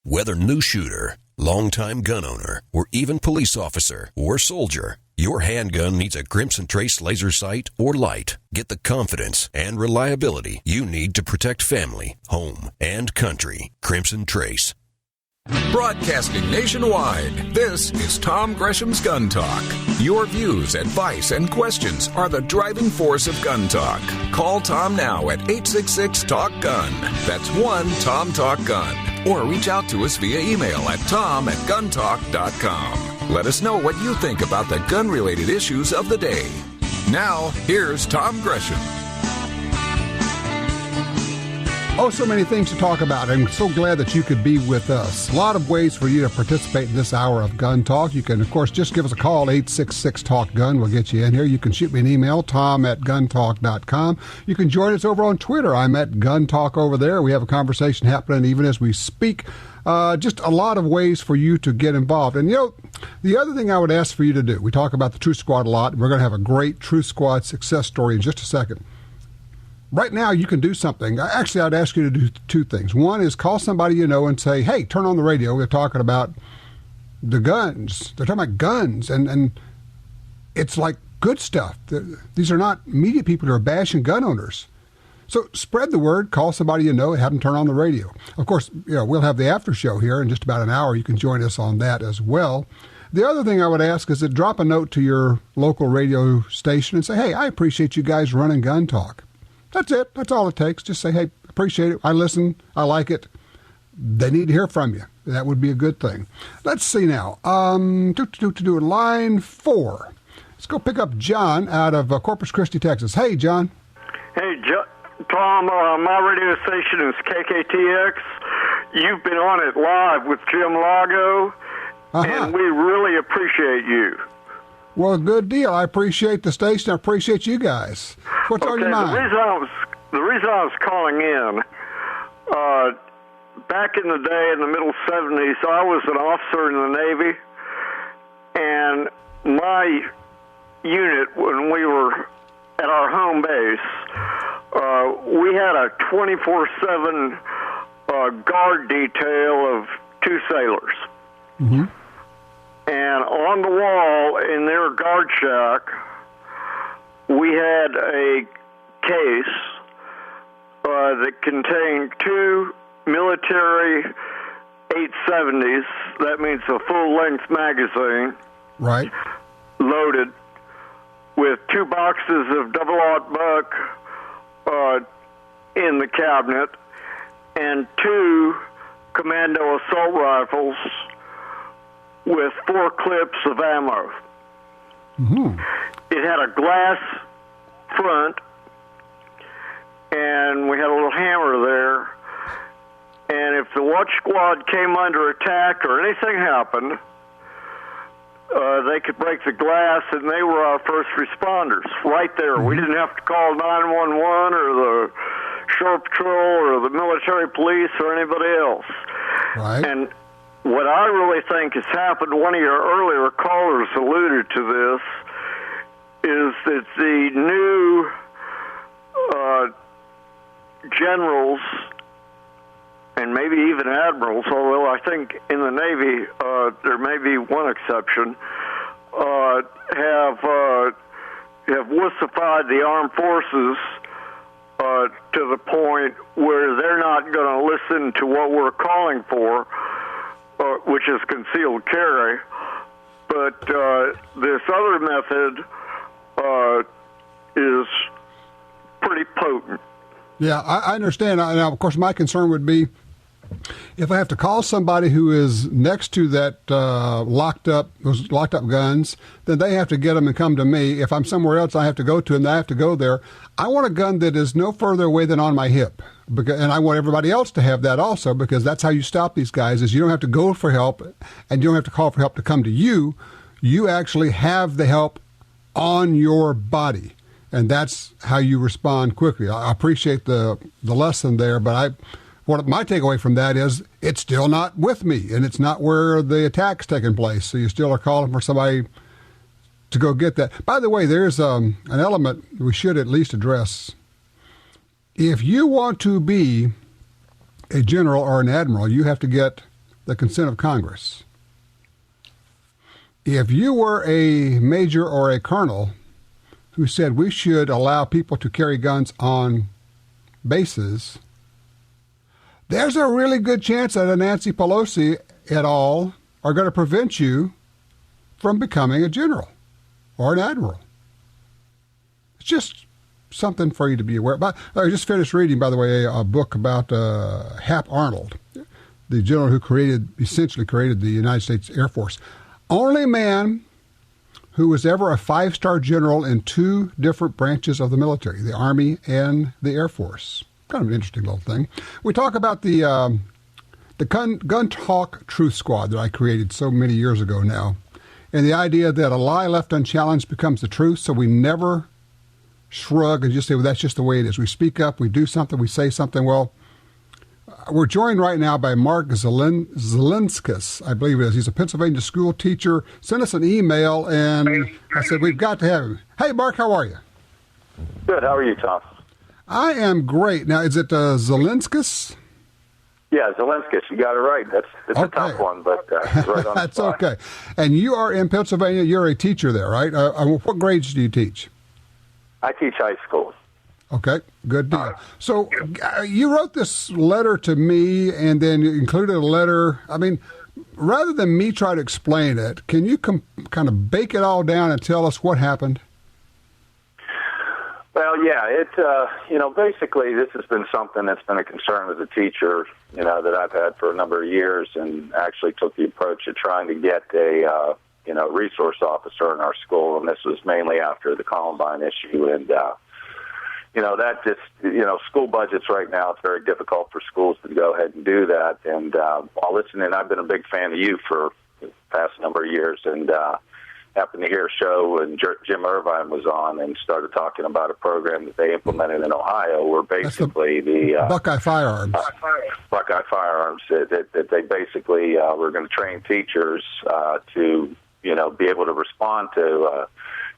Whether new shooter, longtime gun owner, or even police officer or soldier, your handgun needs a Crimson Trace laser sight or light. Get the confidence and reliability you need to protect family, home, and country. Crimson Trace. Broadcasting nationwide, this is Tom Gresham's Gun Talk. Your views, advice, and questions are the driving force of Gun Talk. Call Tom now at 866-TALK-GUN. That's 1-TOM-TALK-GUN. Or reach out to us via email at tom@guntalk.com. Let us know what you think about the gun-related issues of the day. Now, here's Tom Gresham. Oh, so many things to talk about. I'm so glad that you could be with us. A lot of ways for you to participate in this hour of Gun Talk. You can, of course, just give us a call, 866-TALK-GUN. We'll get you in here. You can shoot me an email, tom@guntalk.com. You can join us over on Twitter. I'm at Gun Talk over there. We have a conversation happening even as we speak. Just a lot of ways for you to get involved. And, you know, the other thing I would ask for you to do, we talk about the Truth Squad a lot. We're going to have a great Truth Squad success story in just a second. Right now, you can do something. Actually, I'd ask you to do two things. One is call somebody you know and say, hey, turn on the radio. We're talking about the guns. They're talking about guns, and it's like good stuff. These are not media people who are bashing gun owners. So spread the word, call somebody you know, and have them turn on the radio. Of course, you know, we'll have the after show here in just about an hour. You can join us on that as well. The other thing I would ask is to drop a note to your local radio station and say, hey, I appreciate you guys running Gun Talk. That's it. That's all it takes. Just say, hey, appreciate it. I listen. I like it. They need to hear from you. That would be a good thing. Let's see now. Line 4. Let's go pick up John out of Corpus Christi, Texas. Hey, John. Hey, Tom. My radio station is KKTX. You've been on it live with Jim Lago, and we really appreciate you. Well, good deal. I appreciate the station. I appreciate you guys. What's on your mind? The reason I was calling in, back in the day in the middle 70s, I was an officer in the Navy, and my unit, when we were at our home base, we had a 24/7 guard detail of 2 sailors. Mm-hmm. And on the wall in their guard shack, we had a case that contained 2 military 870s. That means a full-length magazine. Right. Loaded with 2 boxes of double-aught buck in the cabinet and 2 commando assault rifles with 4 clips of ammo. Mm-hmm. It had a glass front, and we had a little hammer there. And if the watch squad came under attack or anything happened, they could break the glass, and they were our first responders right there. Mm-hmm. We didn't have to call 911 or the Shore Patrol or the military police or anybody else. Right. And what I really think has happened, one of your earlier callers alluded to this, is that the new generals and maybe even admirals, although I think in the Navy there may be one exception, have wussified the armed forces to the point where they're not going to listen to what we're calling for, which is concealed carry. But this other method is pretty potent. Yeah, I understand. Now, of course, my concern would be if I have to call somebody who is next to that locked up guns, then they have to get them and come to me. If I'm somewhere else I have to go to and I have to go there, I want a gun that is no further away than on my hip. And I want everybody else to have that also, because that's how you stop these guys, is you don't have to go for help and you don't have to call for help to come to you. You actually have the help on your body. And that's how you respond quickly. I appreciate the lesson there, but what my takeaway from that is it's still not with me, and it's not where the attack's taking place. So you still are calling for somebody to go get that. By the way, there's an element we should at least address. If you want to be a general or an admiral, you have to get the consent of Congress. If you were a major or a colonel who said we should allow people to carry guns on bases, there's a really good chance that a Nancy Pelosi et al. Are going to prevent you from becoming a general or an admiral. It's just something for you to be aware of. I just finished reading, by the way, a book about Hap Arnold, the general who essentially created the United States Air Force. Only man who was ever a 5-star general in 2 different branches of the military, the Army and the Air Force. Kind of an interesting little thing. We talk about the Gun Talk Truth Squad that I created so many years ago now, and the idea that a lie left unchallenged becomes the truth, so we never shrug and just say, well, that's just the way it is. We speak up, we do something, we say something. Well, we're joined right now by Mark Zelenskis, I believe it is. He's a Pennsylvania school teacher. Sent us an email, and I said, we've got to have him. Hey, Mark, how are you? Good. How are you, Tom? I am great. Now, is it Zelenskis? Yeah, Zelenskis. You got it right. It's okay. A tough one, but right on That's the spot. okay. And you are in Pennsylvania. You're a teacher there, right? What grades do you teach? I teach high school. Okay, good deal. So you wrote this letter to me, and then you included a letter. I mean, rather than me try to explain it, can you kind of bake it all down and tell us what happened? Well, yeah, basically this has been something that's been a concern as a teacher, that I've had for a number of years, and actually took the approach of trying to get a, resource officer in our school, and this was mainly after the Columbine issue, and, that just, school budgets right now, it's very difficult for schools to go ahead and do that, and while listening, I've been a big fan of you for the past number of years, and happened to hear a show, and Jim Irvine was on and started talking about a program that they implemented in Ohio, where basically the Buckeye Firearms. Buckeye Firearms, that they basically were going to train teachers to, be able to respond to,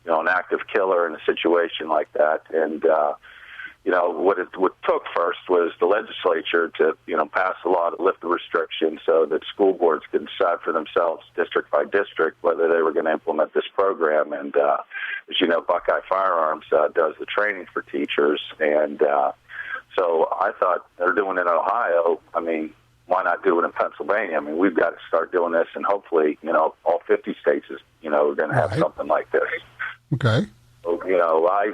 an active killer in a situation like that, and what took first was the legislature to, pass a law to lift the restrictions so that school boards could decide for themselves, district by district, whether they were going to implement this program. And as you know, Buckeye Firearms does the training for teachers. And so I thought they're doing it in Ohio. I mean, why not do it in Pennsylvania? I mean, we've got to start doing this, and hopefully, all 50 states is, are going to have something like this. Okay. So, I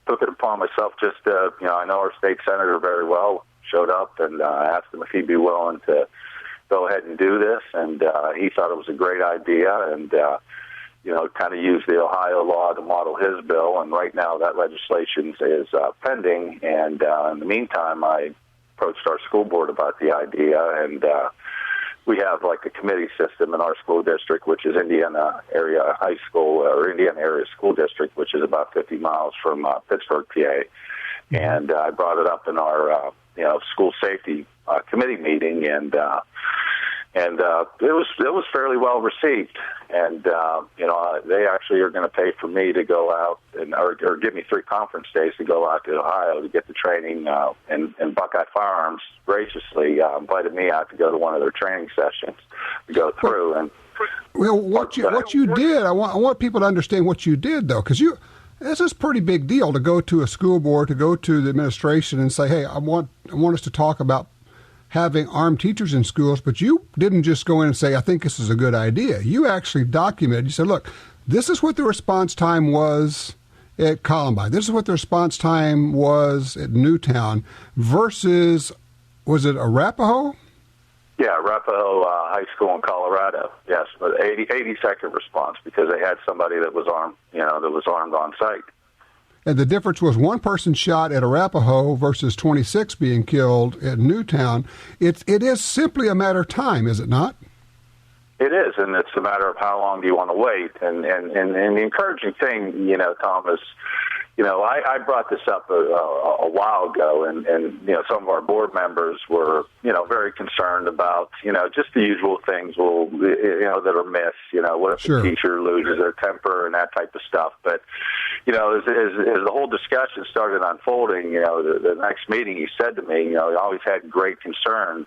took it upon myself just to, I know our state senator very well, showed up, and asked him if he'd be willing to go ahead and do this, and he thought it was a great idea, and, kind of used the Ohio law to model his bill, and right now that legislation is pending, and in the meantime, I approached our school board about the idea, and we have like a committee system in our school district, which is Indiana Area High School, or Indiana Area School District, which is about 50 miles from Pittsburgh, PA. And I brought it up in our, school safety committee meeting, and it was fairly well received. And they actually are going to pay for me to go out or give me 3 conference days to go out to Ohio to get the training. And Buckeye Firearms graciously invited me out to go to one of their training sessions to go through. And well, what you did, I want people to understand what you did, though, because this is a pretty big deal to go to a school board, to go to the administration and say, hey, I want us to talk about having armed teachers in schools, but you didn't just go in and say, I think this is a good idea. You actually documented. You said, look, this is what the response time was at Columbine. This is what the response time was at Newtown versus, was it Arapahoe? Yeah, Arapahoe High School in Colorado. Yes, but 80-second response because they had somebody that was armed, that was armed on site. And the difference was one person shot at Arapahoe versus 26 being killed at Newtown. It is simply a matter of time, is it not? It is, and it's a matter of how long do you want to wait. And the encouraging thing, Tom, is, I brought this up a while ago, and some of our board members were, very concerned about, just the usual things, that are missed, what if Sure. the teacher loses their temper and that type of stuff. But, as the whole discussion started unfolding, the next meeting he said to me, he always had great concern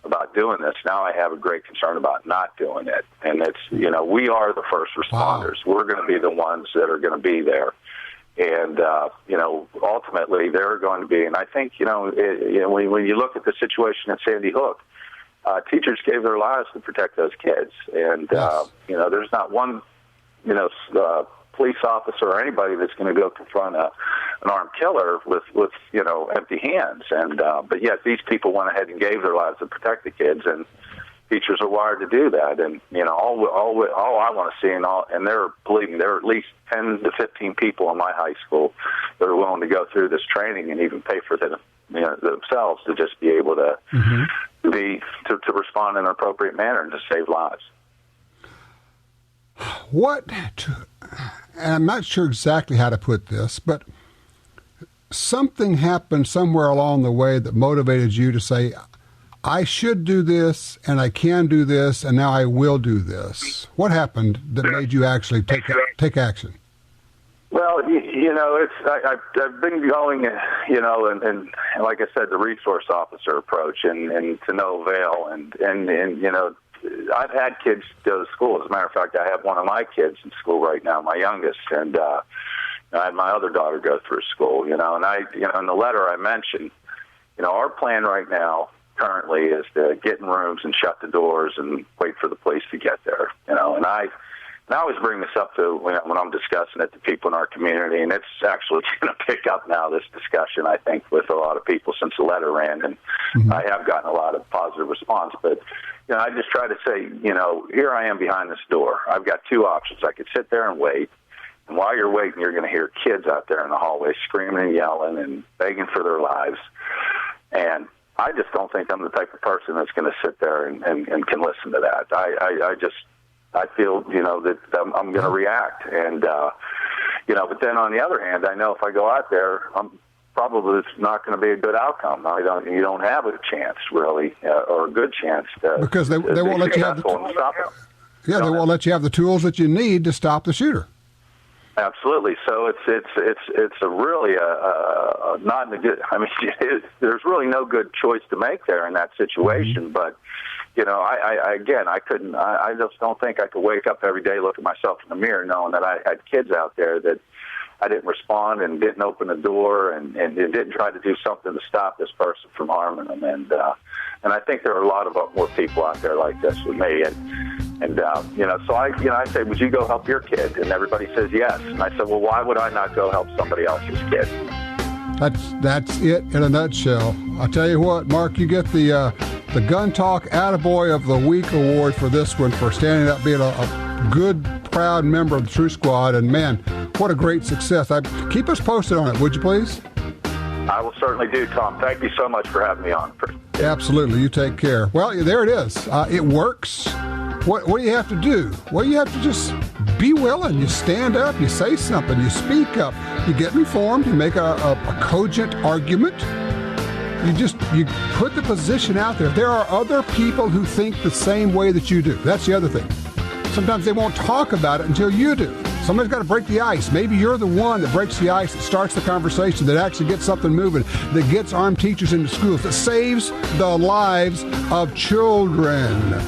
about doing this. Now I have a great concern about not doing it. And it's, we are the first responders. Wow. We're going to be the ones that are going to be there. And, ultimately they're going to be, and I think, when you look at the situation at Sandy Hook, teachers gave their lives to protect those kids. And, yes. There's not one, police officer or anybody that's going to go confront an armed killer with empty hands. And but yet these people went ahead and gave their lives to protect the kids, and teachers are wired to do that. And all I want to see, and believe me, there are at least 10 to 15 people in my high school that are willing to go through this training and even pay for themselves to just be able to to respond in an appropriate manner and to save lives. And I'm not sure exactly how to put this, but something happened somewhere along the way that motivated you to say, I should do this, and I can do this, and now I will do this. What happened that made you actually take action? Well, I've been going, and like I said, the resource officer approach, and to no avail, and I've had kids go to school. As a matter of fact, I have one of my kids in school right now, my youngest, and I had my other daughter go through school. And I, in the letter I mentioned, our plan right now currently is to get in rooms and shut the doors and wait for the police to get there. And I always bring this up to when I'm discussing it to people in our community, and it's actually going to pick up now, this discussion, I think, with a lot of people since the letter ran, and I have gotten a lot of positive response. But I just try to say, here I am behind this door. I've got two options. I could sit there and wait, and while you're waiting, you're going to hear kids out there in the hallway screaming and yelling and begging for their lives. And I just don't think I'm the type of person that's going to sit there and can listen to that. I feel, that I'm going to react. And, but then on the other hand, I know if I go out there, probably it's not going to be a good outcome. You don't have a chance, really, or a good chance. Because they won't let you have they won't let you have the tools that you need to stop the shooter. Absolutely. So it's a really not a good. I mean, there's really no good choice to make there in that situation. But I just don't think I could wake up every day, look at myself in the mirror, knowing that I had kids out there that I didn't respond and didn't open the door and didn't try to do something to stop this person from harming them. And I think there are a lot of more people out there like this with me. So I say, would you go help your kid? And everybody says yes. And I said, well, why would I not go help somebody else's kid? That's it in a nutshell. I'll tell you what, Mark, you get the Gun Talk Attaboy of the Week award for this one, for standing up, being a good, proud member of the True Squad. And man, what a great success. Keep us posted on it, would you please? I will certainly do, Tom. Thank you so much for having me on. Absolutely. You take care. Well, there it is. It works. What do you have to do? Well, you have to just be willing. You stand up, you say something, you speak up, you get informed, you make a cogent argument. You put the position out there. There are other people who think the same way that you do. That's the other thing. Sometimes they won't talk about it until you do. Somebody's got to break the ice. Maybe you're the one that breaks the ice, that starts the conversation, that actually gets something moving, that gets armed teachers into schools, that saves the lives of children.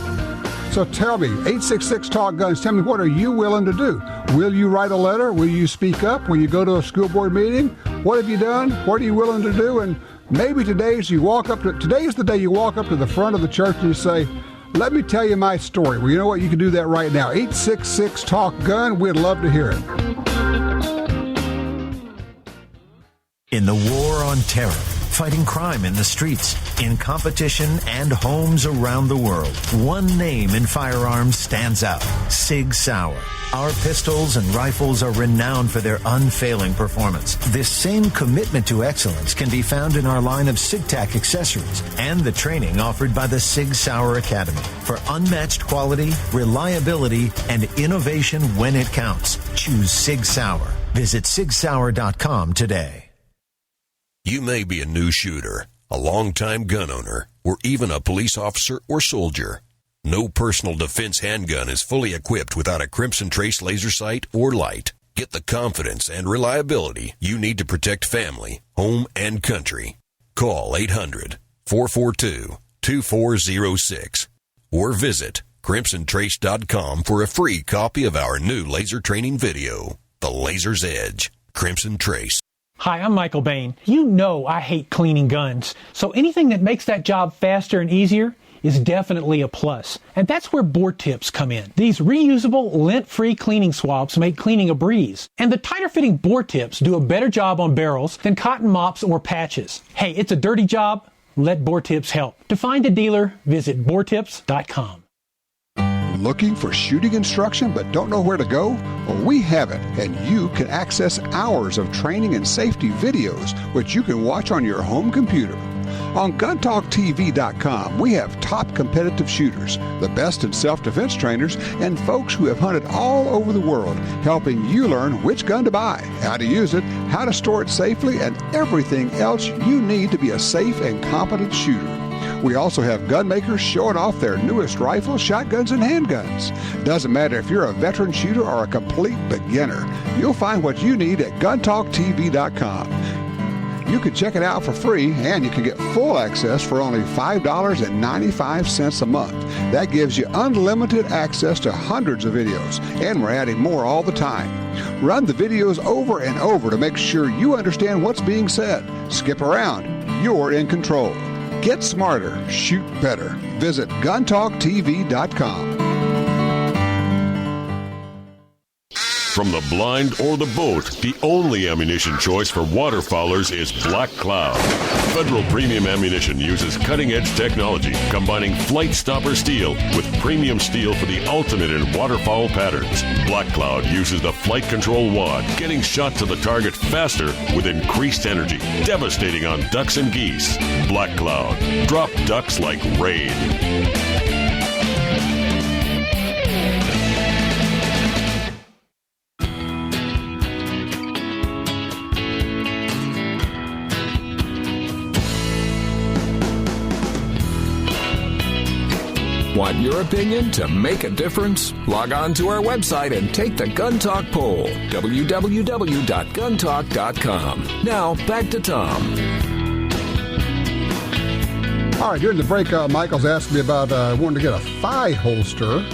So tell me, 866-TALK-GUNS, tell me, what are you willing to do? Will you write a letter? Will you speak up? Will you go to a school board meeting? What have you done? What are you willing to do? And maybe today is the day you walk up to the front of the church and you say, let me tell you my story. Well, you know what? You can do that right now. 866-TALK-GUN. We'd love to hear it. In the war on terror, fighting crime in the streets, in competition and homes around the world, one name in firearms stands out: Sig Sauer. Our pistols and rifles are renowned for their unfailing performance. This same commitment to excellence can be found in our line of SigTac accessories and the training offered by the Sig Sauer Academy. For unmatched quality, reliability, and innovation when it counts, choose Sig Sauer. Visit SigSauer.com today. You may be a new shooter, a longtime gun owner, or even a police officer or soldier. No personal defense handgun is fully equipped without a Crimson Trace laser sight or light. Get the confidence and reliability you need to protect family, home, and country. Call 800-442-2323 888-244-2406 or visit crimsontrace.com for a free copy of our new laser training video, The Laser's Edge, Crimson Trace. Hi, I'm Michael Bain. You know I hate cleaning guns, so anything that makes that job faster and easier is definitely a plus. And that's where bore tips come in. These reusable, lint-free cleaning swabs make cleaning a breeze. And the tighter-fitting bore tips do a better job on barrels than cotton mops or patches. Hey, it's a dirty job. Let bore tips help. To find a dealer, visit boretips.com. Looking for shooting instruction but don't know where to go? Well, we have it, and you can access hours of training and safety videos, which you can watch on your home computer. On GunTalkTV.com, we have top competitive shooters, the best in self-defense trainers, and folks who have hunted all over the world, helping you learn which gun to buy, how to use it, how to store it safely, and everything else you need to be a safe and competent shooter. We also have gun makers showing off their newest rifles, shotguns, and handguns. Doesn't matter if you're a veteran shooter or a complete beginner. You'll find what you need at GunTalkTV.com. You can check it out for free, and you can get full access for only $5.95 a month. That gives you unlimited access to hundreds of videos, and we're adding more all the time. Run the videos over and over to make sure you understand what's being said. Skip around. You're in control. Get smarter. Shoot better. Visit GunTalkTV.com. From the blind or the boat, the only ammunition choice for waterfowlers is Black Cloud. Federal Premium Ammunition uses cutting-edge technology, combining flight stopper steel with premium steel for the ultimate in waterfowl patterns. Black Cloud uses the flight control wad, getting shot to the target faster with increased energy, devastating on ducks and geese. Black Cloud. Drop ducks like rain. Want your opinion to make a difference? Log on to our website and take the Gun Talk poll. www.guntalk.com. Now, back to Tom. All right, during the break, Michael's asked me about wanting to get a thigh holster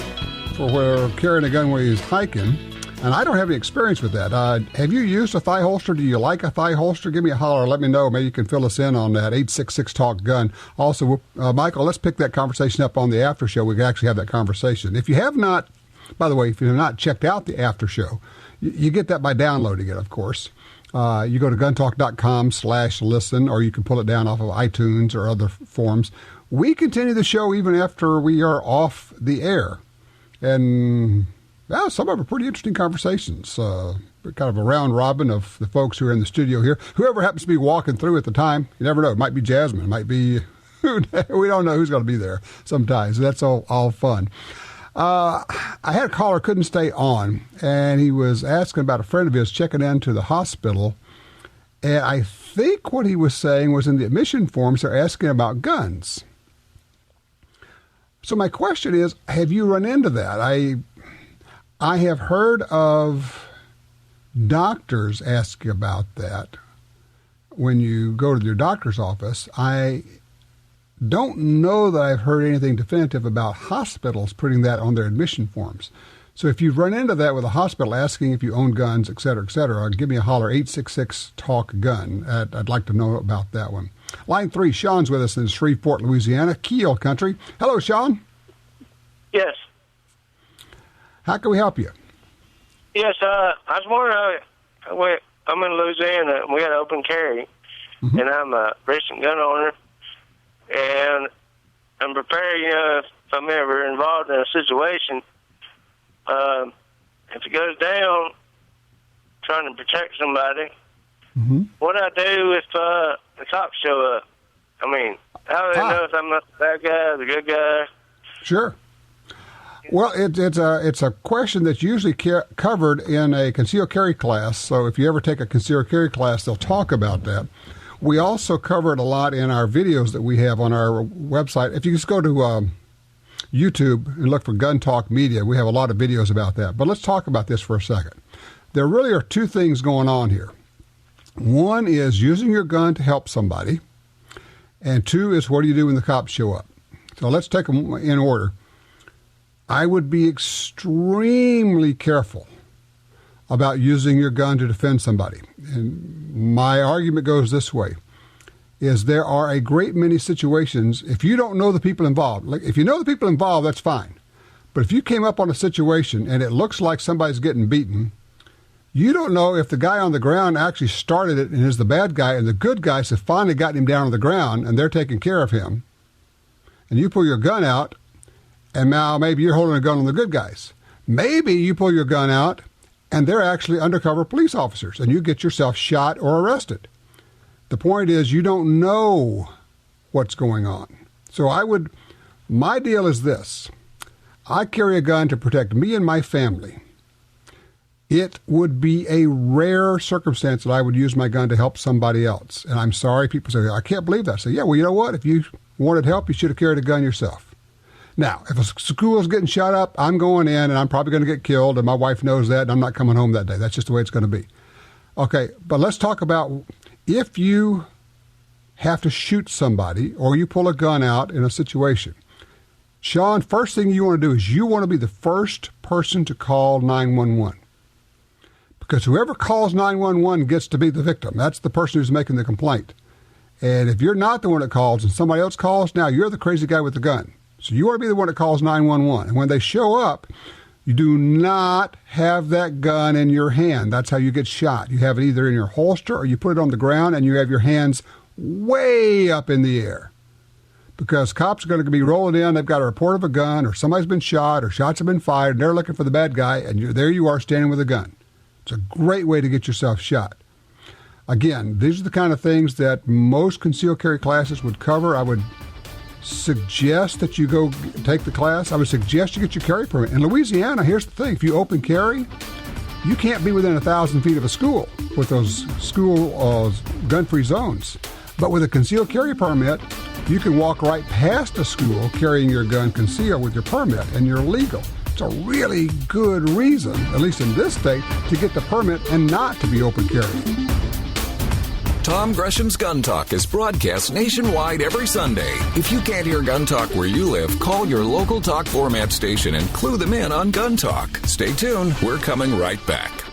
for carrying a gun when he's hiking. And I don't have any experience with that. Have you used a thigh holster? Do you like a thigh holster? Give me a holler. Let me know. Maybe you can fill us in on that. 866-TALK-GUN. Also, Michael, let's pick that conversation up on the after show. We can actually have that conversation. If you have not, by the way, if you have not checked out the after show, you get that by downloading it, of course. You go to guntalk.com/listen, or you can pull it down off of iTunes or other forms. We continue the show even after we are off the air. And well, some of them are pretty interesting conversations. Kind of a round robin of the folks who are in the studio here. Whoever happens to be walking through at the time, you never know. It might be Jasmine. It might be, we don't know who's going to be there sometimes. That's all fun. I had a caller couldn't stay on, and he was asking about a friend of his checking into the hospital. And I think what he was saying was in the admission forms, they're asking about guns. So my question is, have you run into that? I have heard of doctors asking about that when you go to your doctor's office. I don't know that I've heard anything definitive about hospitals putting that on their admission forms. So if you've run into that with a hospital asking if you own guns, et cetera, give me a holler, 866-TALK-GUN. I'd like to know about that one. Line 3, Sean's with us in Shreveport, Louisiana, Keel Country. Hello, Sean. Yes. How can we help you? Yes, I was wondering, I'm in Louisiana, and we got open carry, and I'm a recent gun owner, and I'm prepared, if I'm ever involved in a situation, if it goes down, trying to protect somebody, what do I do if the cops show up? I mean, how do they know if I'm not the bad guy or the good guy? Sure. Well, it's a question that's usually covered in a concealed carry class. So if you ever take a concealed carry class, they'll talk about that. We also cover it a lot in our videos that we have on our website. If you just go to YouTube and look for Gun Talk Media, we have a lot of videos about that. But let's talk about this for a second. There really are two things going on here. One is using your gun to help somebody, and two is what do you do when the cops show up? So let's take them in order. I would be extremely careful about using your gun to defend somebody. And my argument goes this way, is there are a great many situations, if you don't know the people involved, like if you know the people involved, that's fine. But if you came up on a situation and it looks like somebody's getting beaten, you don't know if the guy on the ground actually started it and is the bad guy, and the good guys have finally gotten him down on the ground and they're taking care of him. And you pull your gun out, and now maybe you're holding a gun on the good guys. Maybe you pull your gun out and they're actually undercover police officers and you get yourself shot or arrested. The point is you don't know what's going on. So my deal is this. I carry a gun to protect me and my family. It would be a rare circumstance that I would use my gun to help somebody else. And I'm sorry, people say, I can't believe that. I say, yeah, well, you know what? If you wanted help, you should have carried a gun yourself. Now, if a school is getting shot up, I'm going in and I'm probably going to get killed, and my wife knows that, and I'm not coming home that day. That's just the way it's going to be. Okay, but let's talk about if you have to shoot somebody or you pull a gun out in a situation. Sean, first thing you want to do is you want to be the first person to call 911. Because whoever calls 911 gets to be the victim. That's the person who's making the complaint. And if you're not the one that calls and somebody else calls, now you're the crazy guy with the gun. So you want to be the one that calls 911. And when they show up, you do not have that gun in your hand. That's how you get shot. You have it either in your holster or you put it on the ground and you have your hands way up in the air. Because cops are going to be rolling in, they've got a report of a gun, or somebody's been shot, or shots have been fired, and they're looking for the bad guy, and there you are standing with a gun. It's a great way to get yourself shot. Again, these are the kind of things that most concealed carry classes would cover. I would suggest that you go take the class. I would suggest you get your carry permit. In Louisiana, here's the thing. If you open carry, you can't be within 1,000 feet of a school with those school gun-free zones. But with a concealed carry permit, you can walk right past a school carrying your gun concealed with your permit, and you're legal. It's a really good reason, at least in this state, to get the permit and not to be open carry. Tom Gresham's Gun Talk is broadcast nationwide every Sunday. If you can't hear Gun Talk where you live, call your local talk format station and clue them in on Gun Talk. Stay tuned. We're coming right back.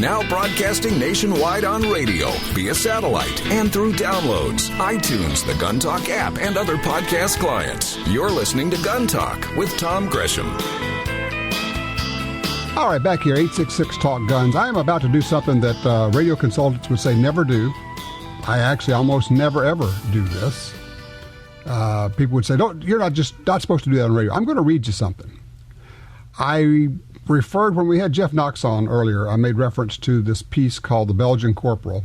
Now broadcasting nationwide on radio, via satellite, and through downloads, iTunes, the Gun Talk app, and other podcast clients. You're listening to Gun Talk with Tom Gresham. All right, back here, 866 Talk Guns. I am about to do something that radio consultants would say never do. I actually almost never, ever do this. People would say, you're not supposed to do that on radio. I'm going to read you something. I referred, when we had Jeff Knox on earlier, I made reference to this piece called The Belgian Corporal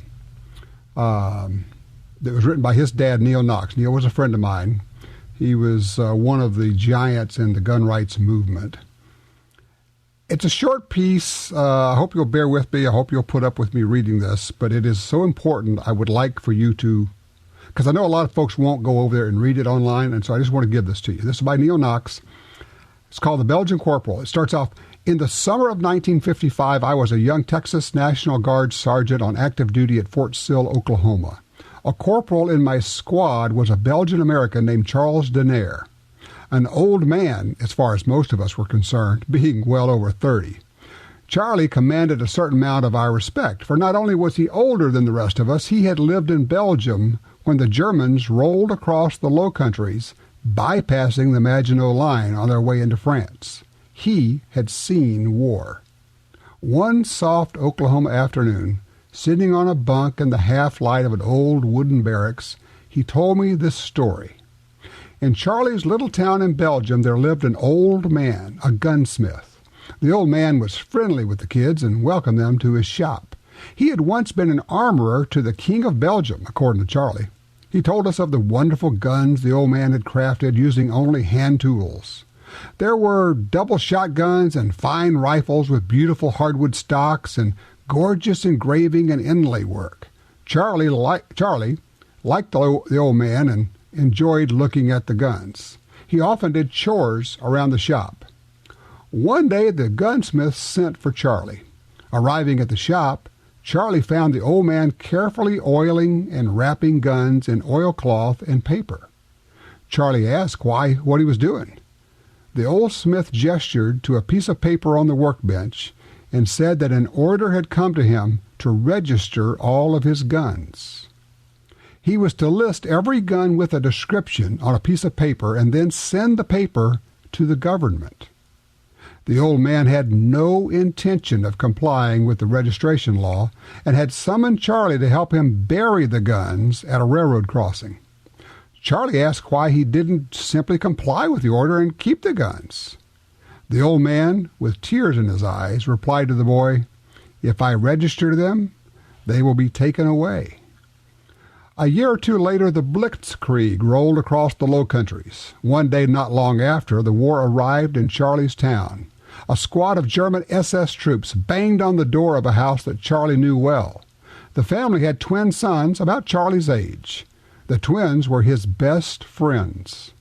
that was written by his dad, Neil Knox. Neil was a friend of mine. He was one of the giants in the gun rights movement. It's a short piece. I hope you'll bear with me. I hope you'll put up with me reading this, but it is so important. I would like for you to, because I know a lot of folks won't go over there and read it online, and so I just want to give this to you. This is by Neil Knox. It's called The Belgian Corporal. It starts off, in the summer of 1955, I was a young Texas National Guard sergeant on active duty at Fort Sill, Oklahoma. A corporal in my squad was a Belgian-American named Charles Denaire, an old man, as far as most of us were concerned, being well over 30. Charlie commanded a certain amount of our respect, for not only was he older than the rest of us, he had lived in Belgium when the Germans rolled across the Low Countries, bypassing the Maginot Line on their way into France. He had seen war. One soft Oklahoma afternoon, sitting on a bunk in the half-light of an old wooden barracks, he told me this story. In Charlie's little town in Belgium, there lived an old man, a gunsmith. The old man was friendly with the kids and welcomed them to his shop. He had once been an armorer to the King of Belgium, according to Charlie. He told us of the wonderful guns the old man had crafted using only hand tools. There were double shotguns and fine rifles with beautiful hardwood stocks and gorgeous engraving and inlay work. Charlie liked the old man and enjoyed looking at the guns. He often did chores around the shop. One day, the gunsmith sent for Charlie. Arriving at the shop, Charlie found the old man carefully oiling and wrapping guns in oilcloth and paper. Charlie asked what he was doing. The old smith gestured to a piece of paper on the workbench and said that an order had come to him to register all of his guns. He was to list every gun with a description on a piece of paper and then send the paper to the government. The old man had no intention of complying with the registration law and had summoned Charlie to help him bury the guns at a railroad crossing. Charlie asked why he didn't simply comply with the order and keep the guns. The old man, with tears in his eyes, replied to the boy, "If I register them, they will be taken away." A year or two later, the Blitzkrieg rolled across the Low Countries. One day not long after, the war arrived in Charlie's town. A squad of German SS troops banged on the door of a house that Charlie knew well. The family had twin sons about Charlie's age. The twins were his best friends.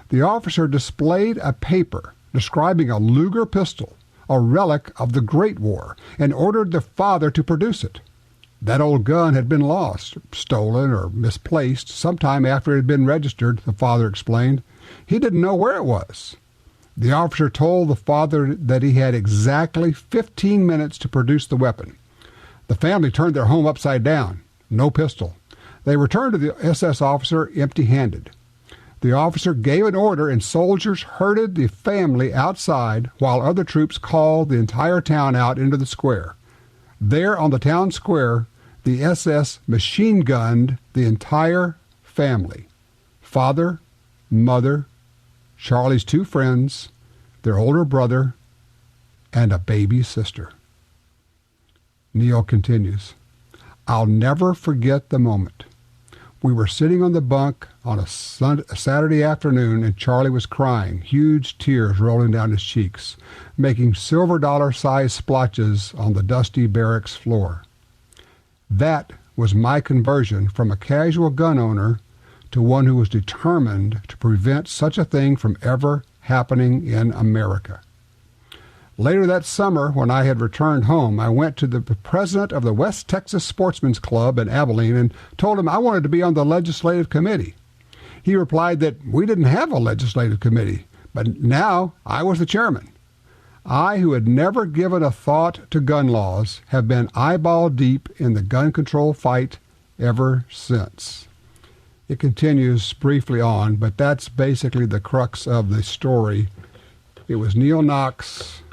The officer displayed a paper describing a Luger pistol, a relic of the Great War, and ordered the father to produce it. That old gun had been lost, stolen, or misplaced sometime after it had been registered, the father explained. He didn't know where it was. The officer told the father that he had exactly 15 minutes to produce the weapon. The family turned their home upside down. No pistol. They returned to the SS officer empty-handed. The officer gave an order, and soldiers herded the family outside while other troops called the entire town out into the square. There on the town square, the SS machine-gunned the entire family. Father, mother, Charlie's two friends, their older brother, and a baby sister. Neil continues, "I'll never forget the moment. We were sitting on the bunk on a Saturday afternoon, and Charlie was crying, huge tears rolling down his cheeks, making silver dollar-sized splotches on the dusty barracks floor. That was my conversion from a casual gun owner to one who was determined to prevent such a thing from ever happening in America." Later that summer, when I had returned home, I went to the president of the West Texas Sportsman's Club in Abilene and told him I wanted to be on the legislative committee. He replied that we didn't have a legislative committee, but now I was the chairman. I, who had never given a thought to gun laws, have been eyeball deep in the gun control fight ever since. It continues briefly on, but that's basically the crux of the story. It was Neil Knox,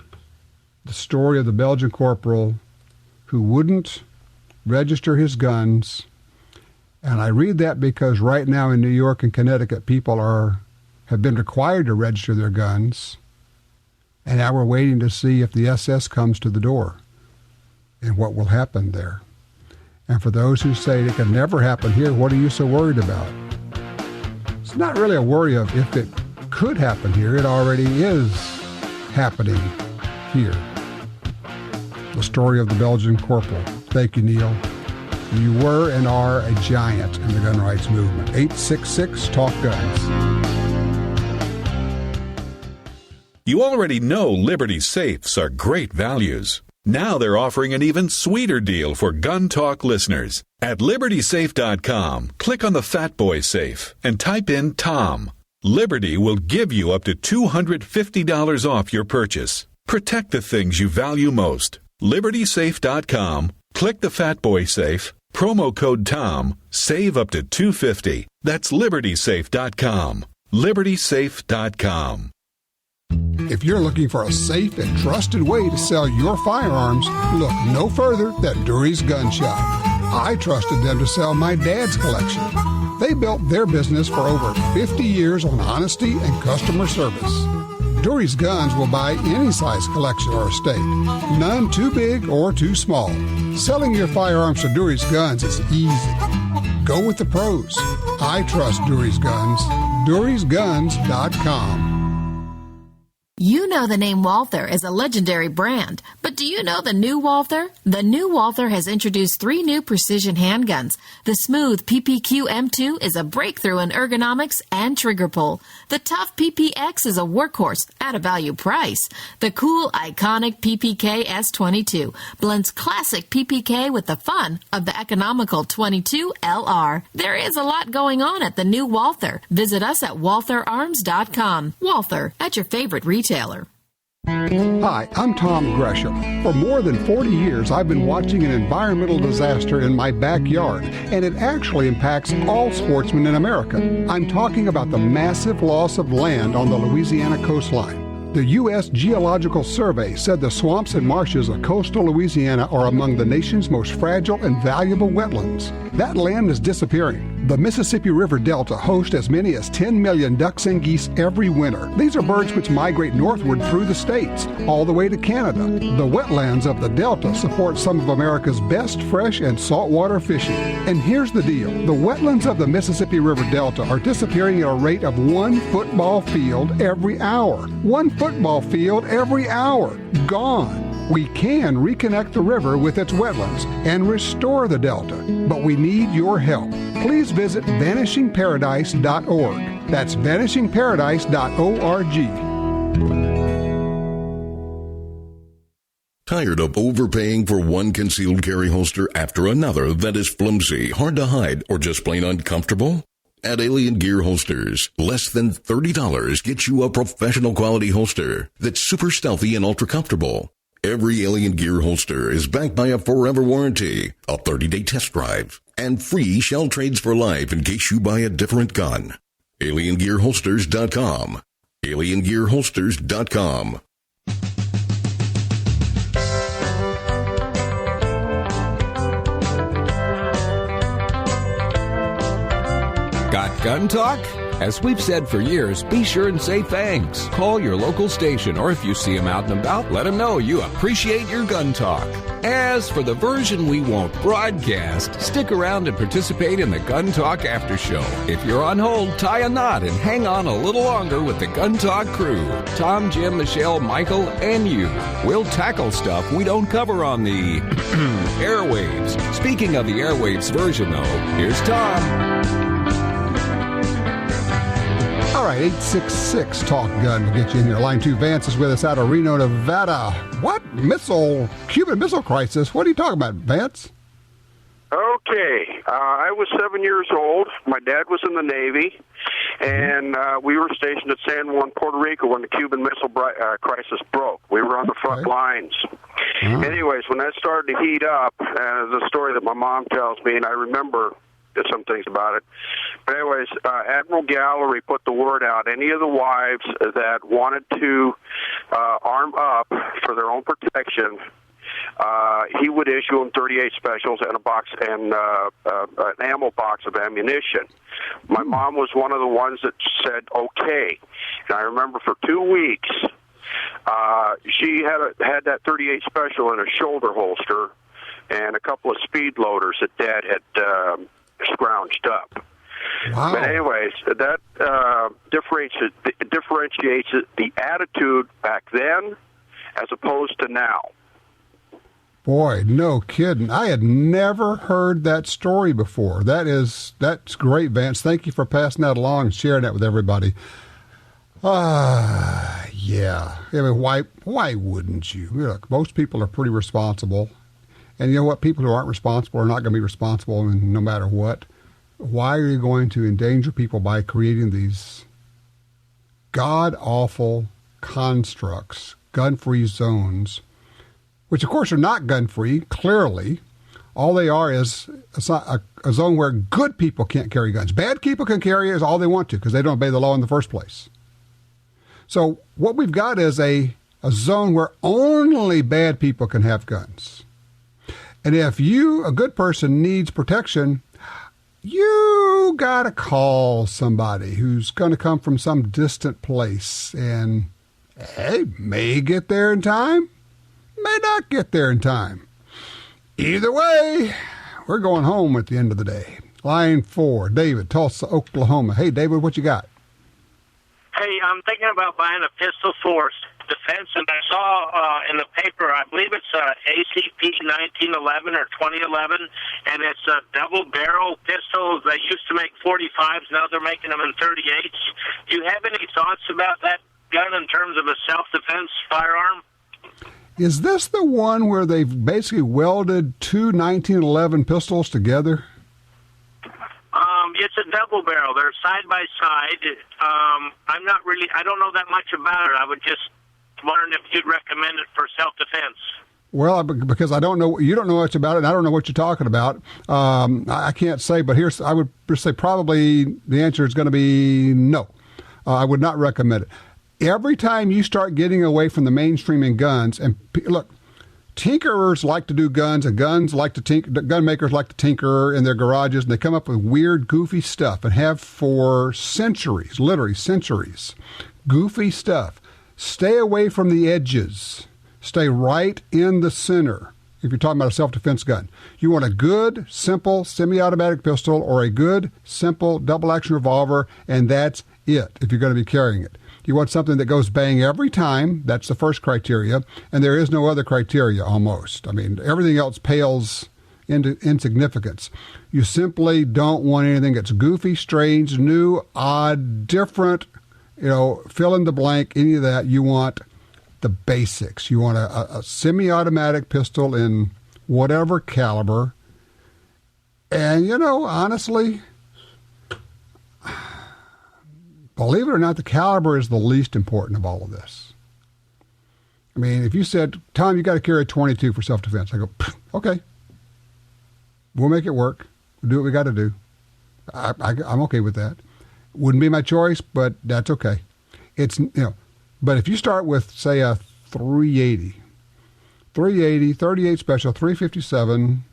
the story of the Belgian Corporal, who wouldn't register his guns. And I read that because right now in New York and Connecticut, people have been required to register their guns. And now we're waiting to see if the SS comes to the door and what will happen there. And for those who say it can never happen here, what are you so worried about? It's not really a worry of if it could happen here. It already is happening here. The story of the Belgian Corporal. Thank you, Neil. You were and are a giant in the gun rights movement. 866-TALK-GUNS. You already know Liberty Safes are great values. Now they're offering an even sweeter deal for Gun Talk listeners. At LibertySafe.com, click on the Fat Boy Safe and type in Tom. Liberty will give you up to $250 off your purchase. Protect the things you value most. LibertySafe.com, click the Fat Boy Safe, promo code Tom, save up to $250. That's LibertySafe.com. LibertySafe.com. If you're looking for a safe and trusted way to sell your firearms, look no further than Dury's Gun Shop. I trusted them to sell my dad's collection. They built their business for over 50 years on honesty and customer service. Dury's Guns will buy any size collection or estate, none too big or too small. Selling your firearms to Dury's Guns is easy. Go with the pros. I trust Dury's Guns. DurysGuns.com. You know the name Walther is a legendary brand, But do you know the new Walther? The new Walther has introduced 3 new precision handguns. The smooth PPQ M2 is a breakthrough in ergonomics and trigger pull. The tough PPX is a workhorse at a value price. The cool, iconic PPK S22 blends classic PPK with the fun of the economical 22 LR. There is a lot going on at the new Walther. Visit us at waltherarms.com. Walther, at your favorite retailer. Hi, I'm Tom Gresham. For more than 40 years, I've been watching an environmental disaster in my backyard, and it actually impacts all sportsmen in America. I'm talking about the massive loss of land on the Louisiana coastline. The U.S. Geological Survey said the swamps and marshes of coastal Louisiana are among the nation's most fragile and valuable wetlands. That land is disappearing. The Mississippi River Delta hosts as many as 10 million ducks and geese every winter. These are birds which migrate northward through the states, all the way to Canada. The wetlands of the Delta support some of America's best fresh and saltwater fishing. And here's the deal. The wetlands of the Mississippi River Delta are disappearing at a rate of 1 football field every hour. 1 football field every hour. Gone. We can reconnect the river with its wetlands and restore the Delta, but we need your help. Please visit vanishingparadise.org. That's vanishingparadise.org. Tired of overpaying for one concealed carry holster after another that is flimsy, hard to hide, or just plain uncomfortable? At Alien Gear Holsters, less than $30 gets you a professional quality holster that's super stealthy and ultra comfortable. Every Alien Gear holster is backed by a forever warranty, a 30-day test drive, and free shell trades for life in case you buy a different gun. AlienGearHolsters.com. AlienGearHolsters.com. Got gun talk? As we've said for years, be sure and say thanks. Call your local station, or if you see them out and about, let them know you appreciate your gun talk. As for the version we won't broadcast, stick around and participate in the Gun Talk After Show. If you're on hold, tie a knot and hang on a little longer with the Gun Talk crew. Tom, Jim, Michelle, Michael, and you. We'll tackle stuff we don't cover on the airwaves. Speaking of the airwaves version, though, here's Tom. All right, 866 Talk Gun will get you in here. Line 2, Vance is with us out of Reno, Nevada. What? Cuban Missile Crisis? What are you talking about, Vance? Okay. I was 7 years old. My dad was in the Navy, and we were stationed at San Juan, Puerto Rico when the Cuban Missile Crisis broke. We were on the front lines. Anyways, when that started to heat up, the story that my mom tells me, and I remember some things about it. But anyways, Admiral Gallery put the word out. Any of the wives that wanted to arm up for their own protection, he would issue them 38 specials and a box and an ammo box of ammunition. My mom was one of the ones that said okay. And I remember for 2 weeks, she had that 38 special in a shoulder holster and a couple of speed loaders that Dad had scrounged up. Wow. But anyways, that differentiates the attitude back then as opposed to now. Boy, no kidding. I had never heard that story before. That's great, Vance. Thank you for passing that along and sharing that with everybody. Yeah. I mean, why wouldn't you? Look, most people are pretty responsible. And you know what? People who aren't responsible are not going to be responsible no matter what. Why are you going to endanger people by creating these god-awful constructs, gun-free zones, which, of course, are not gun-free, clearly. All they are is a zone where good people can't carry guns. Bad people can carry it all they want to because they don't obey the law in the first place. So what we've got is a zone where only bad people can have guns. And if you, a good person, needs protection, you got to call somebody who's going to come from some distant place and, hey, may get there in time, may not get there in time. Either way, we're going home at the end of the day. Line 4, David, Tulsa, Oklahoma. Hey, David, what you got? Hey, I'm thinking about buying a pistol first. self-defense, and I saw in the paper, I believe it's ACP 1911 or 2011, and it's a double-barrel pistol. They used to make 45s, now they're making them in 38s. Do you have any thoughts about that gun in terms of a self-defense firearm? Is this the one where they've basically welded two 1911 pistols together? It's a double barrel. They're side by side. I don't know that much about it. I would just wondering if you'd recommend it for self-defense. Well, because I don't know, you don't know much about it, and I don't know what you're talking about. I can't say, but I would say probably the answer is going to be no. I would not recommend it. Every time you start getting away from the mainstream in guns, and look, tinkerers like to do guns, and gun makers like to tinker in their garages, and they come up with weird, goofy stuff, and have for centuries, literally centuries. Goofy stuff. Stay away from the edges. Stay right in the center. If you're talking about a self-defense gun, you want a good, simple semi-automatic pistol or a good, simple double-action revolver, and that's it if you're going to be carrying it. You want something that goes bang every time. That's the first criteria. And there is no other criteria almost. I mean, everything else pales into insignificance. You simply don't want anything that's goofy, strange, new, odd, different, fill in the blank, any of that. You want the basics. You want a semi-automatic pistol in whatever caliber. And, honestly, believe it or not, the caliber is the least important of all of this. I mean, if you said, Tom, you got to carry a 22 for self-defense, I go, okay. We'll make it work. We'll do what we got to do. I'm okay with that. Wouldn't be my choice, but that's okay. It's, but if you start with, say, a 380, 38 special, 357,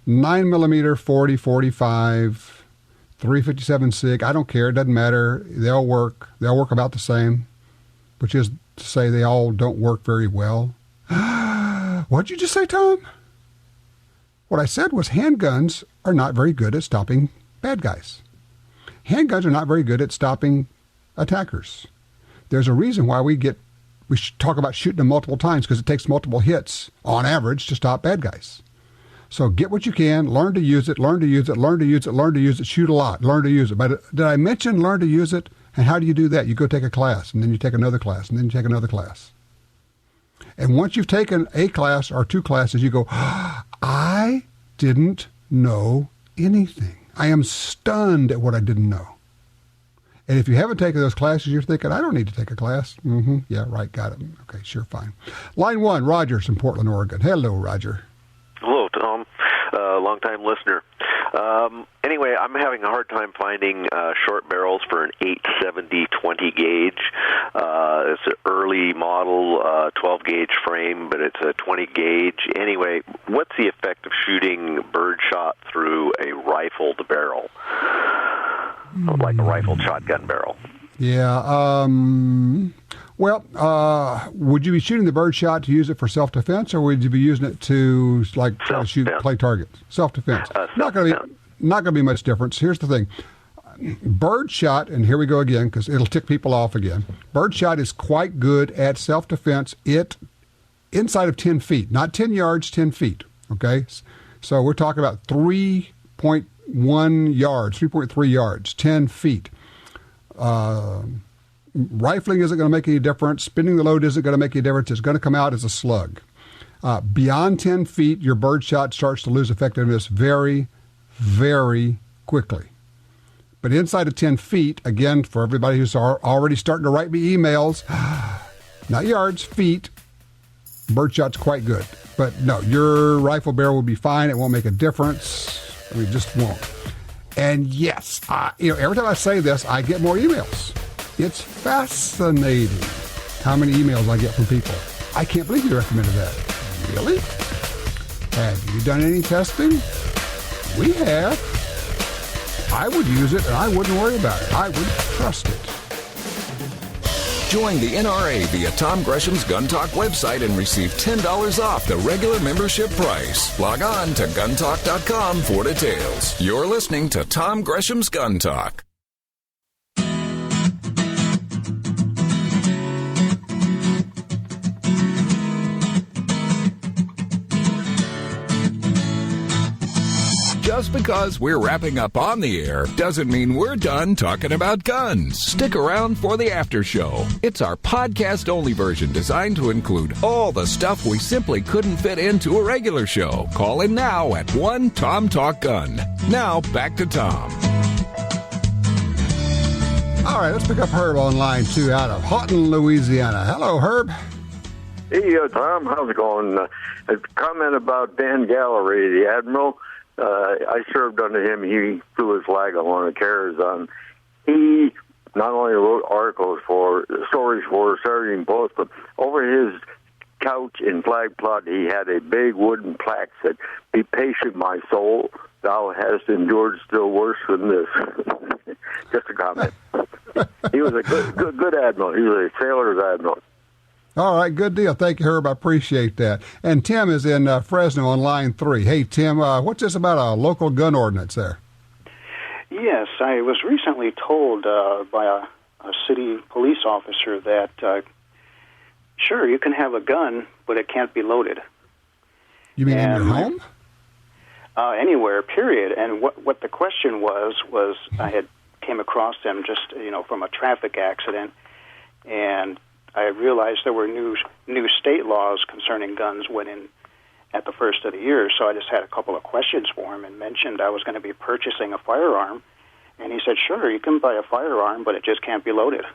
9mm, 40, 45, 357 SIG, I don't care. It doesn't matter. They'll work. They'll work about the same, which is to say they all don't work very well. What'd you just say, Tom? What I said was handguns are not very good at stopping bad guys. Handguns are not very good at stopping attackers. There's a reason why we should talk about shooting them multiple times, because it takes multiple hits on average to stop bad guys. So get what you can, learn to use it, shoot a lot, learn to use it. But did I mention learn to use it? And how do you do that? You go take a class, and then you take another class, and then you take another class. And once you've taken a class or two classes, you go, I didn't know anything. I am stunned at what I didn't know. And if you haven't taken those classes, you're thinking, I don't need to take a class. Mm-hmm. Yeah, right, got it. Okay, sure, fine. Line 1, Roger's in Portland, Oregon. Hello, Roger. Hello, Tom. Long-time listener. Anyway, I'm having a hard time finding short barrels for an 870 20 gauge. It's an early model 12-gauge frame, but it's a 20 gauge. Anyway, what's the effect of shooting birdshot through a rifled barrel, like a rifled shotgun barrel? Yeah. Well, would you be shooting the birdshot to use it for self-defense, or would you be using it to play targets? Self-defense. Not going to be much difference. Here's the thing. Birdshot, and here we go again, because it'll tick people off again. Birdshot is quite good at self-defense. Inside of 10 feet, not 10 yards, 10 feet. Okay, so we're talking about 3.1 yards, 3.3 yards, 10 feet. Rifling isn't going to make any difference. Spinning the load isn't going to make any difference. It's going to come out as a slug. Beyond 10 feet, your birdshot starts to lose effectiveness very, very quickly. But inside of 10 feet, again, for everybody who's already starting to write me emails, not yards, feet, birdshot's quite good. But no, your rifle barrel will be fine. It won't make a difference. I mean, it just won't. And yes, every time I say this, I get more emails. It's fascinating how many emails I get from people. I can't believe you recommended that. Really? Have you done any testing? We have. I would use it, and I wouldn't worry about it. I would trust it. Join the NRA via Tom Gresham's Gun Talk website and receive $10 off the regular membership price. Log on to guntalk.com for details. You're listening to Tom Gresham's Gun Talk. Just because we're wrapping up on the air doesn't mean we're done talking about guns. Stick around for the after show. It's our podcast-only version designed to include all the stuff we simply couldn't fit into a regular show. Call in now at 1-TOM-TALK-GUN. Now, back to Tom. All right, let's pick up Herb on line 2 out of Houghton, Louisiana. Hello, Herb. Hey, Tom, how's it going? A comment about Dan Gallery, the Admiral. I served under him. He flew his flag on one of the carriers. He not only wrote stories for Saturday Post, but over his couch in Flag Plot, he had a big wooden plaque that said, "Be patient, my soul. Thou hast endured still worse than this." Just a comment. He was a good admiral. He was a sailor's admiral. All right, good deal. Thank you, Herb. I appreciate that. And Tim is in Fresno on line 3. Hey, Tim, what's this about a local gun ordinance there? Yes, I was recently told by a city police officer that, sure, you can have a gun, but it can't be loaded. You mean in your home? Anywhere, period. And what the question was I had came across them just, from a traffic accident, and I realized there were new state laws concerning guns went in at the first of the year, so I just had a couple of questions for him and mentioned I was going to be purchasing a firearm, and he said, sure, you can buy a firearm, but it just can't be loaded.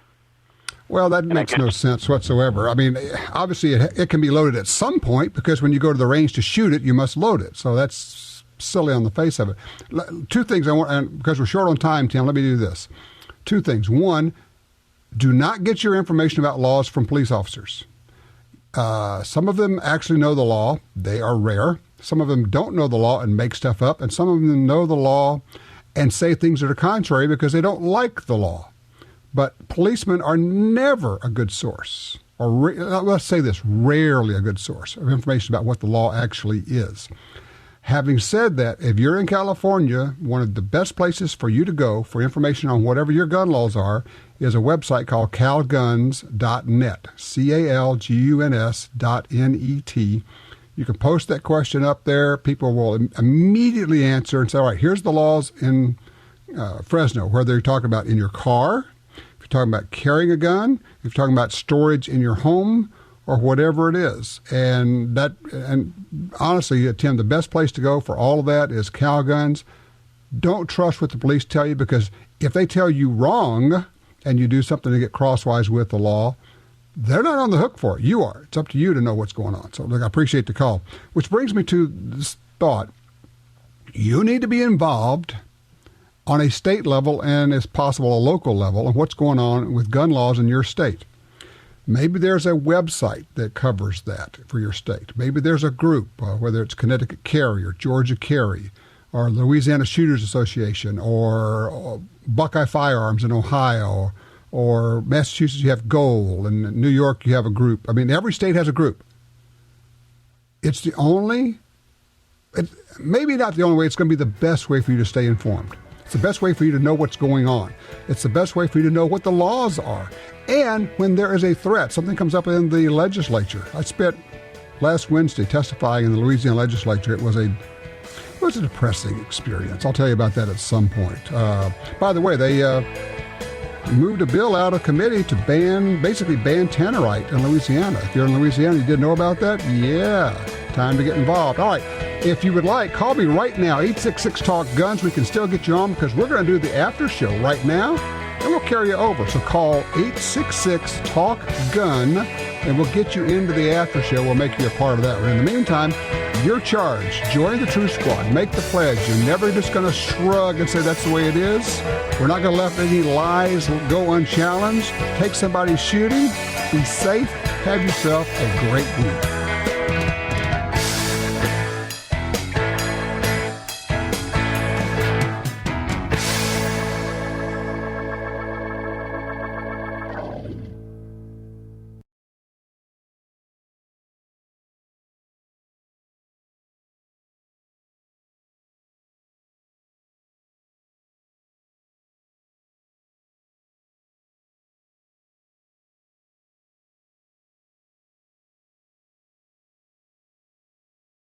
Well, that makes no sense whatsoever. I mean, obviously it can be loaded at some point because when you go to the range to shoot it, you must load it. So that's silly on the face of it. 2 things I want, and because we're short on time, Tim, let me do this. 2 things. 1, do not get your information about laws from police officers. Some of them actually know the law. They are rare. Some of them don't know the law and make stuff up. And some of them know the law and say things that are contrary because they don't like the law. But policemen are never a good source, or let's say this, rarely a good source of information about what the law actually is. Having said that, if you're in California, one of the best places for you to go for information on whatever your gun laws are is a website called calguns.net, CALGUNS.net. You can post that question up there. People will immediately answer and say, all right, here's the laws in Fresno, whether you're talking about in your car, if you're talking about carrying a gun, if you're talking about storage in your home, or whatever it is. And honestly, Tim, the best place to go for all of that is CalGuns. Don't trust what the police tell you, because if they tell you wrong and you do something to get crosswise with the law, they're not on the hook for it. You are. It's up to you to know what's going on. So look, I appreciate the call. Which brings me to this thought. You need to be involved on a state level and, if possible, a local level of what's going on with gun laws in your state. Maybe there's a website that covers that for your state. Maybe there's a group, whether it's Connecticut Carry or Georgia Carry or Louisiana Shooters Association or Buckeye Firearms in Ohio, or Massachusetts you have Goal, and New York you have a group. I mean, every state has a group. It's maybe not the only way, it's going to be the best way for you to stay informed. It's the best way for you to know what's going on. It's the best way for you to know what the laws are. And when there is a threat, something comes up in the legislature. I spent last Wednesday testifying in the Louisiana legislature. It was a depressing experience. I'll tell you about that at some point. By the way, they moved a bill out of committee to basically ban tannerite in Louisiana. If you're in Louisiana, you didn't know about that? Yeah, time to get involved. All right, if you would like, call me right now, 866-TALK-GUNS. We can still get you on because we're going to do the after show right now, and we'll carry you over. So call 866-TALK-GUN, and we'll get you into the after show. We'll make you a part of that. But in the meantime, you're charged. Join the Truth Squad. Make the pledge. You're never just going to shrug and say that's the way it is. We're not going to let any lies go unchallenged. Take somebody's shooting. Be safe. Have yourself a great week.